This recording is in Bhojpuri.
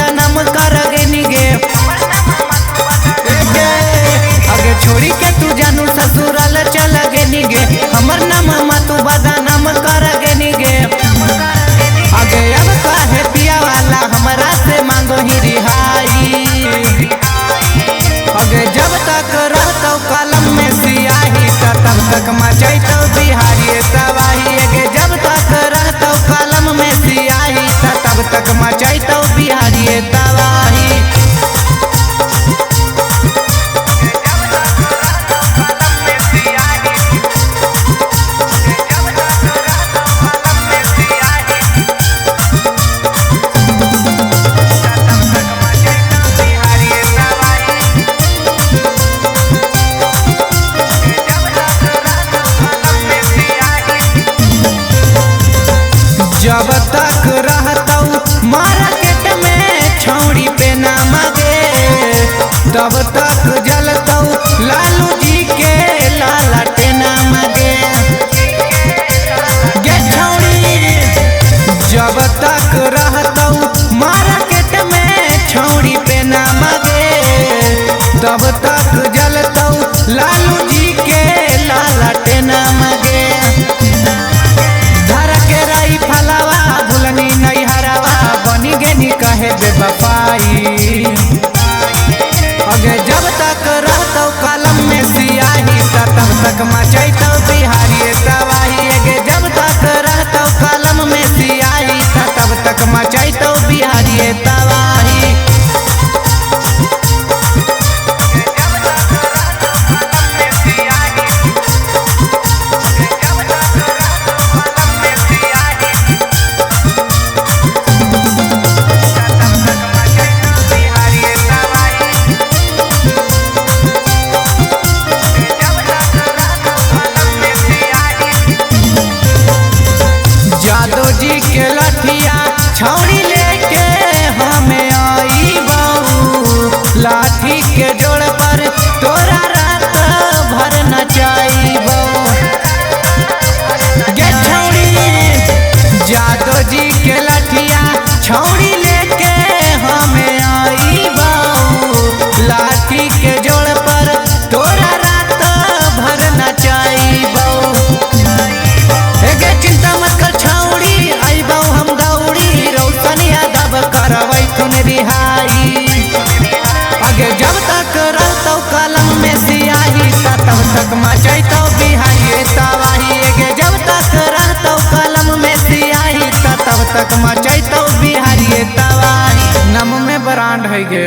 बदनाम करगे निगे। आगे छोड़ी के तू जानू ससुराल चल गे निगे, हमर नाम तू बदनाम करगे निगे। आगे अब काहे पिया वाला हमरा से मांगो ही रिहाई। आगे जब तक रहतो कलम में सियाही तब तक मचैतो बिहारी तबाही। आगे जब तक रहतो कलम में सियाही तब तक मचैतो बिहारी तबाही। जब तक रहतौ मार्केट में छौड़ी पे ना मगे, तब तक जलतौ लालू जी के लालटे ना मगे। गे छौड़ी जब तक रहतौ मार्केट में छौड़ी पे ना मगे, तब तक जलतौ लालू जी के लालटे ना मगे। फलावा भुलनी नहीं हरावा बनी गेनी कहे बेवफाई। अगे जब तक रहतो कलम में सियाही तब तक मचैतो बिहारी तबाही। अगे जब तक रहतो कलम में सियाही तब तक मचैतो बिहारी तबाही। जादव जी के लठिया छौड़ी लेके हमें आई बहू, लाठी के जोड़ पर तोरा रात भर नचाईबो। गे छौड़ी जादव जी के लठिया छौड़ी लेके हमें आई बहू, लाठी के जोड़ पर तोरा रात भर नचाईबो। चिंता मत कर छौड़ी आईबो हम दौड़ी, रोशन यादव करबै तुन रिहाई। आगे जब तक रहतो कलम में सियाही तब तक मचैतो बिहारी तबाही। आगे जब तक रहतो कलम में सियाही तब तक मचैतो बिहारी तबाही। नम में ब्रांड है गे।